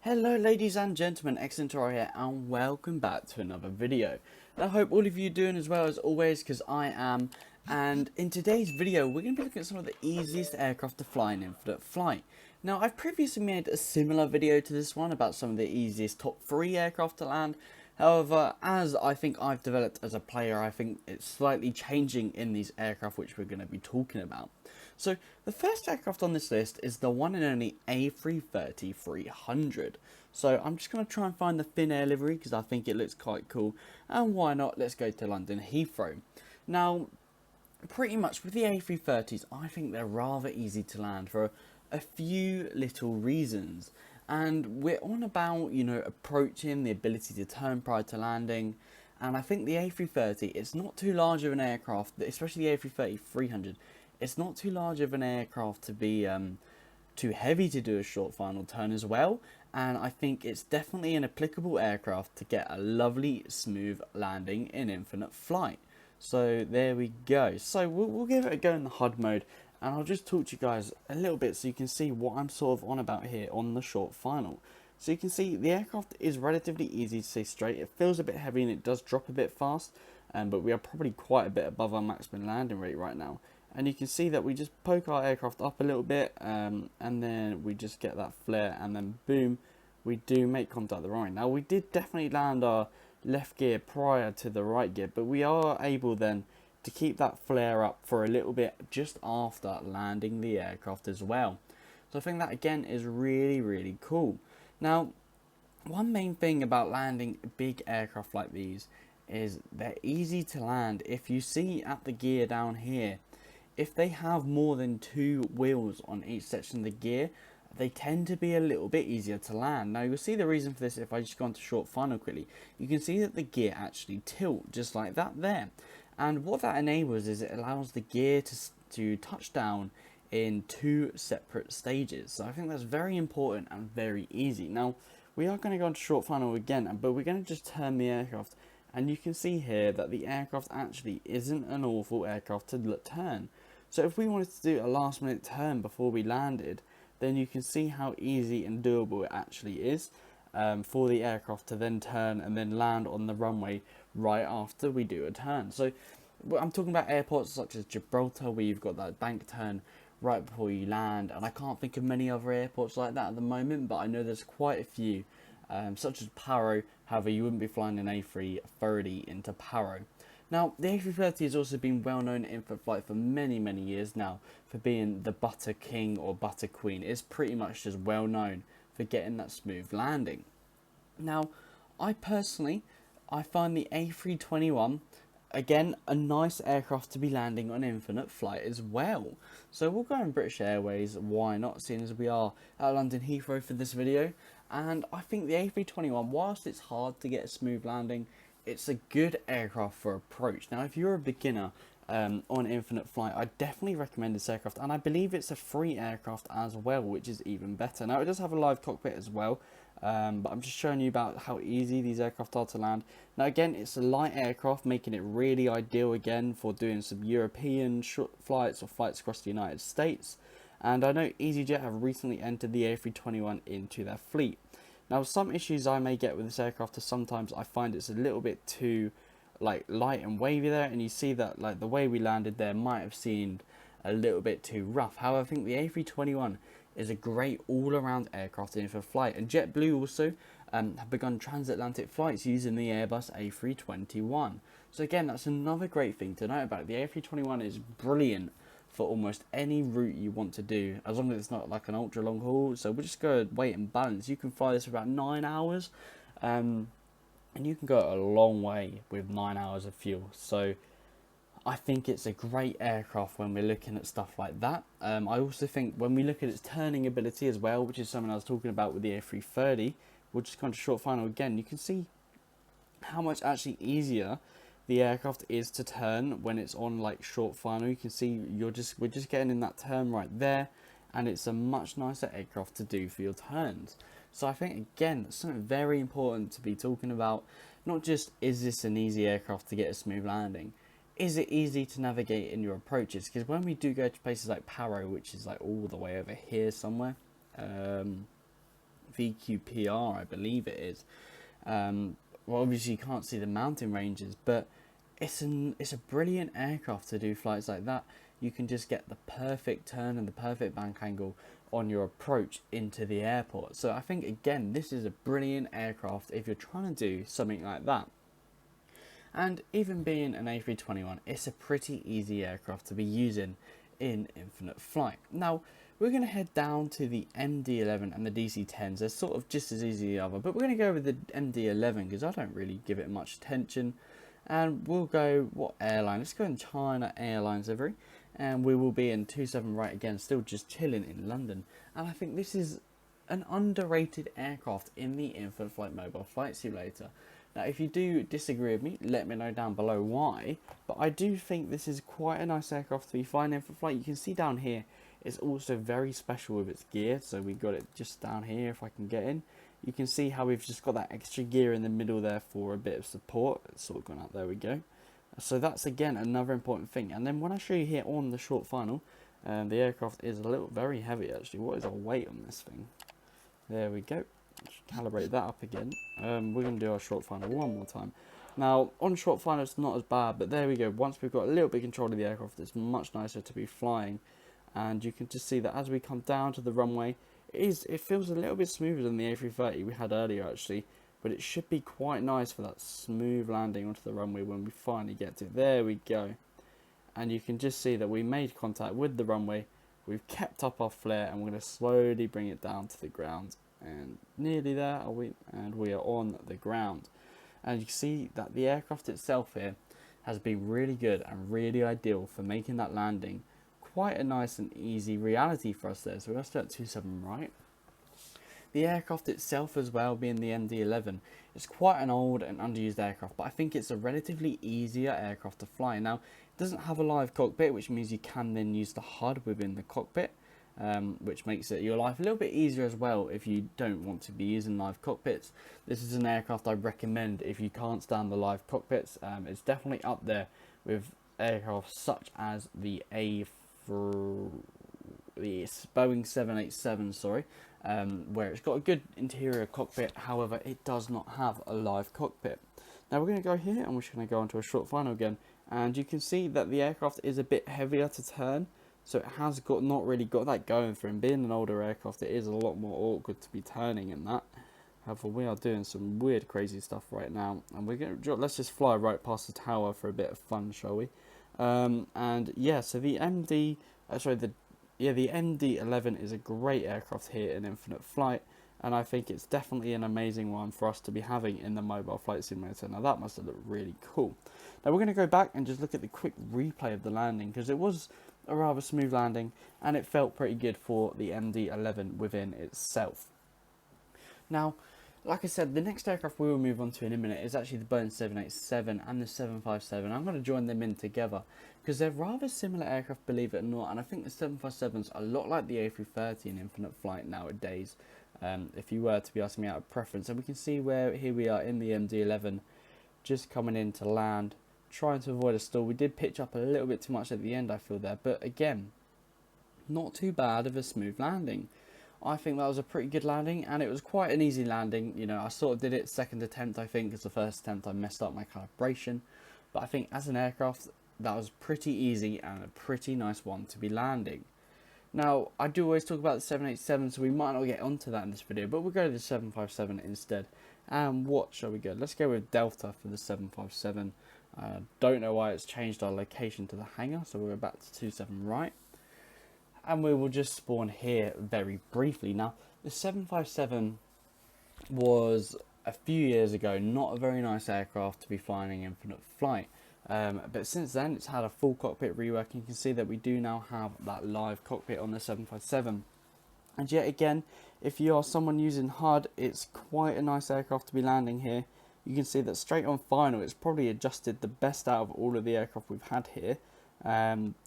Hello ladies and gentlemen, Excellent here and welcome back to another video. I hope all of you are doing as well as always, because I am. And in today's video we're going to be looking at some of the easiest aircraft to fly in infinite flight. Now I've previously made a similar video to this one about some of the easiest top 3 aircraft to land. However, as I think I've developed as a player, I think it's slightly changing in these aircraft which we're going to be talking about. So the first aircraft on this list is the one and only A330-300. So I'm just going to try and find the thin air livery because I think it looks quite cool. And why not, let's go to London Heathrow. Now, pretty much with the A330s, I think they're rather easy to land for a few little reasons. And we're on about, approaching the ability to turn prior to landing. And I think the A330, it's not too large of an aircraft, especially the A330-300. It's not too large of an aircraft to be too heavy to do a short final turn as well. And I think it's definitely an applicable aircraft to get a lovely smooth landing in infinite flight. So there we go. So we'll give it a go in the HUD mode, and I'll just talk to you guys a little bit so you can see what I'm sort of on about here on the short final. So you can see the aircraft is relatively easy to stay straight. It feels a bit heavy and it does drop a bit fast, but we are probably quite a bit above our maximum landing rate right now. And you can see that we just poke our aircraft up a little bit, and then we just get that flare, and then boom, we do make contact with the runway. Now we did definitely land our left gear prior to the right gear, but we are able then to keep that flare up for a little bit just after landing the aircraft as well. So I think that again is really cool. Now, one main thing about landing big aircraft like these is they're easy to land. If you see at the gear down here, if they have more than 2 wheels on each section of the gear, they tend to be a little bit easier to land. Now you'll see the reason for this if I just go on to short final quickly. You can see that the gear actually tilt just like that there. And what that enables is it allows the gear to touch down in 2 separate stages. So I think that's very important and very easy. Now we are going to go on to short final again, but we're going to just turn the aircraft. And you can see here that the aircraft actually isn't an awful aircraft to turn. So if we wanted to do a last minute turn before we landed, then you can see how easy and doable it actually is for the aircraft to then turn and then land on the runway right after we do a turn. So I'm talking about airports such as Gibraltar, where you've got that bank turn right before you land, and I can't think of many other airports like that at the moment, but I know there's quite a few, such as Paro. However, you wouldn't be flying an A330 into Paro. Now, the A330 has also been well known in infant flight for many years now for being the butter king or butter queen. It's pretty much just well known for getting that smooth landing. Now, I find the A321, again, a nice aircraft to be landing on infinite flight as well. So we'll go on British Airways, why not, seeing as we are at London Heathrow for this video. And I think the A321, whilst it's hard to get a smooth landing, it's a good aircraft for approach. Now, if you're a beginner on infinite flight, I definitely recommend this aircraft, and I believe it's a free aircraft as well, which is even better. Now, it does have a live cockpit as well, but I'm just showing you about how easy these aircraft are to land. Now, again, it's a light aircraft, making it really ideal again for doing some European short flights or flights across the United States. And I know EasyJet have recently entered the A321 into their fleet. Now, some issues I may get with this aircraft is sometimes I find it's a little bit too light and wavy there, and you see that the way we landed there might have seemed a little bit too rough. However, I think the A321 is a great all-around aircraft in for flight, and JetBlue also have begun transatlantic flights using the Airbus A321. So again, that's another great thing to know about it. The A321 is brilliant for almost any route you want to do, as long as it's not like an ultra long haul. So we'll just go weight and balance. You can fly this for about 9 hours, and you can go a long way with 9 hours of fuel. So I think it's a great aircraft when we're looking at stuff like that. I also think when we look at its turning ability as well, which is something I was talking about with the A330, we'll just go to short final again. You can see how much actually easier the aircraft is to turn when it's on short final. You can see we're just getting in that turn right there, and it's a much nicer aircraft to do for your turns. So I think again, that's something very important to be talking about. Not just is this an easy aircraft to get a smooth landing, is it easy to navigate in your approaches? Because when we do go to places like Paro, which is all the way over here somewhere, VQPR, I believe it is. Well, obviously you can't see the mountain ranges, but it's a brilliant aircraft to do flights like that. You can just get the perfect turn and the perfect bank angle on your approach into the airport. So I think, again, this is a brilliant aircraft if you're trying to do something like that. And even being an A321, it's a pretty easy aircraft to be using in infinite flight. Now, we're going to head down to the MD-11 and the DC-10s. They're sort of just as easy as the other, but we're going to go with the MD-11 because I don't really give it much attention. And we'll go, what airline? Let's go in China Airlines livery. And we will be in 27 right again, still just chilling in London. And I think this is an underrated aircraft in the infinite flight mobile flight simulator. Now, if you do disagree with me, let me know down below why. But I do think this is quite a nice aircraft to be flying in for flight. You can see down here, it's also very special with its gear. So we got it just down here, if I can get in. You can see how we've just got that extra gear in the middle there for a bit of support. It's sort of gone up, there we go. So that's, again, another important thing. And then when I show you here on the short final, the aircraft is very heavy, actually. What is our weight on this thing? There we go. Calibrate that up again. We're going to do our short final one more time. Now, on short final, it's not as bad, but there we go. Once we've got a little bit of control of the aircraft, it's much nicer to be flying. And you can just see that as we come down to the runway, it feels a little bit smoother than the A330 we had earlier, actually. But it should be quite nice for that smooth landing onto the runway when we finally get to it. There we go. And you can just see that we made contact with the runway. We've kept up our flare, and we're going to slowly bring it down to the ground. And nearly there, are we? And we are on the ground. And you can see that the aircraft itself here has been really good and really ideal for making that landing quite a nice and easy reality for us there. So we're going to start at 27 right. The aircraft itself as well, being the MD-11, is quite an old and underused aircraft, but I think it's a relatively easier aircraft to fly. Now, it doesn't have a live cockpit, which means you can then use the HUD within the cockpit, which makes your life a little bit easier as well if you don't want to be using live cockpits. This is an aircraft I recommend if you can't stand the live cockpits. It's definitely up there with aircraft such as the Boeing 787, sorry. Where it's got a good interior cockpit, however it does not have a live cockpit. Now we're going to go here and we're just going to go into a short final again, and you can see that the aircraft is a bit heavier to turn, so it has not really got that going for him. Being an older aircraft, it is a lot more awkward to be turning in that. However, we are doing some weird crazy stuff right now, and we're going to let's just fly right past the tower for a bit of fun, shall we? And yeah, so the the MD-11 is a great aircraft here in infinite flight, and I think it's definitely an amazing one for us to be having in the mobile flight simulator. Now that must have looked really cool. Now we're going to go back and just look at the quick replay of the landing, because it was a rather smooth landing and it felt pretty good for the MD-11 within itself. Now, like I said, the next aircraft we will move on to in a minute is actually the Boeing 787 and the 757. I'm going to join them in together because they're rather similar aircraft, believe it or not, and I think the 757's a lot like the A330 in infinite flight nowadays, if you were to be asking me out of preference. And we can see where here we are in the MD-11, just coming in to land, trying to avoid a stall. We did pitch up a little bit too much at the end, I feel, there, but again, not too bad of a smooth landing. I think that was a pretty good landing, and it was quite an easy landing. You know, I sort of did it second attempt, I think, because the first attempt I messed up my calibration. But I think as an aircraft, that was pretty easy and a pretty nice one to be landing. Now, I do always talk about the 787, so we might not get onto that in this video, but we'll go to the 757 instead. And what shall we go? Let's go with Delta for the 757. Don't know why it's changed our location to the hangar, so we'll go back to 27 right. And we will just spawn here very briefly. Now, the 757 was a few years ago not a very nice aircraft to be flying in infinite flight. But since then, it's had a full cockpit rework. You can see that we do now have that live cockpit on the 757. And yet again, if you are someone using HUD, it's quite a nice aircraft to be landing here. You can see that straight on final, it's probably adjusted the best out of all of the aircraft we've had here.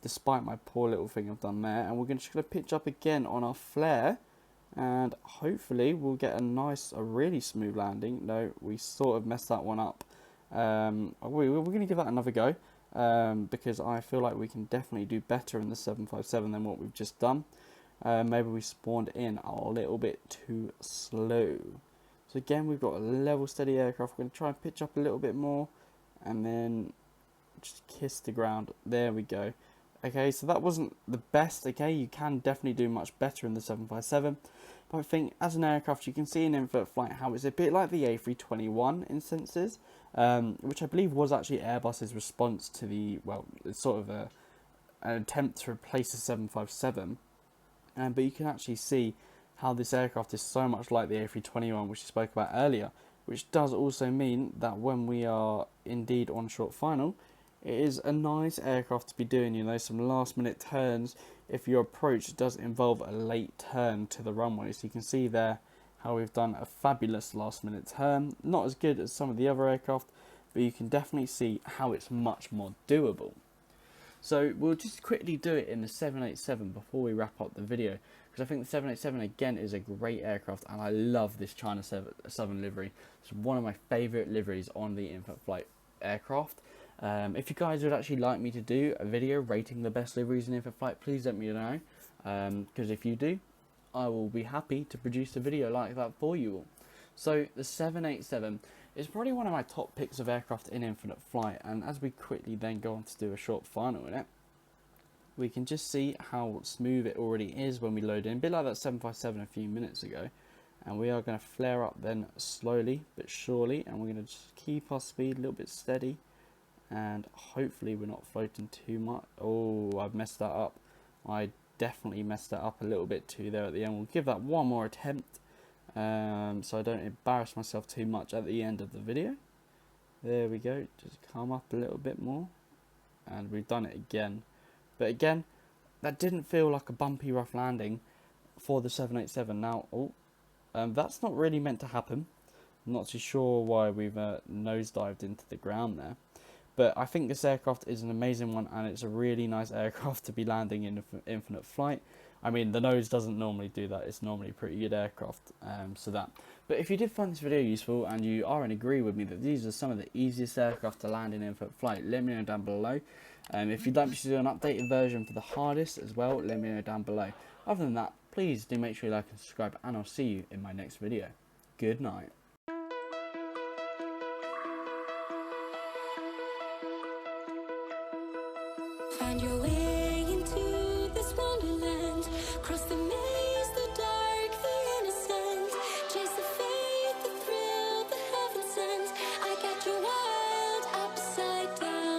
Despite my poor little thing I've done there, and we're just going to pitch up again on our flare, and hopefully we'll get a really smooth landing. No, we sort of messed that one up. We're going to give that another go, because I feel like we can definitely do better in the 757 than what we've just done. maybe we spawned in a little bit too slow. So again, we've got a level steady aircraft. We're going to try and pitch up a little bit more, and then just kiss the ground. There we go. Okay, so that wasn't the best. Okay, you can definitely do much better in the 757. But I think as an aircraft, you can see in infant flight how it's a bit like the A321 instances, which I believe was actually Airbus's response to the, well, it's sort of an attempt to replace the 757. But you can actually see how this aircraft is so much like the A321, which I spoke about earlier, which does also mean that when we are indeed on short final, it is a nice aircraft to be doing, you know, some last minute turns if your approach does involve a late turn to the runway. So you can see there how we've done a fabulous last minute turn. Not as good as some of the other aircraft, but you can definitely see how it's much more doable. So we'll just quickly do it in the 787 before we wrap up the video, because I think the 787 again is a great aircraft, and I love this China Southern livery. It's one of my favourite liveries on the infant flight aircraft. If you guys would actually like me to do a video rating the best liveries in infant flight, please let me know, because if you do, I will be happy to produce a video like that for you all. So the 787 is probably one of my top picks of aircraft in infinite flight, and as we quickly then go on to do a short final in it, we can just see how smooth it already is when we load in, a bit like that 757 a few minutes ago. And we are going to flare up then slowly but surely, and we're going to just keep our speed a little bit steady, and hopefully we're not floating too much. Oh, I've messed that up. I definitely messed that up a little bit too there at the end. We'll give that one more attempt, so I don't embarrass myself too much at the end of the video. There we go, just come up a little bit more, and we've done it again. But again, that didn't feel like a bumpy rough landing for the 787. Now, that's not really meant to happen. I'm not too sure why we've nosedived into the ground there. But I think this aircraft is an amazing one, and it's a really nice aircraft to be landing in infinite flight. I mean, the nose doesn't normally do that. It's normally a pretty good aircraft, But if you did find this video useful, and you are in agree with me that these are some of the easiest aircraft to land in infinite flight, let me know down below. If you'd like me to do an updated version for the hardest as well, let me know down below. Other than that, please do make sure you like and subscribe, and I'll see you in my next video. Good night. Find your way.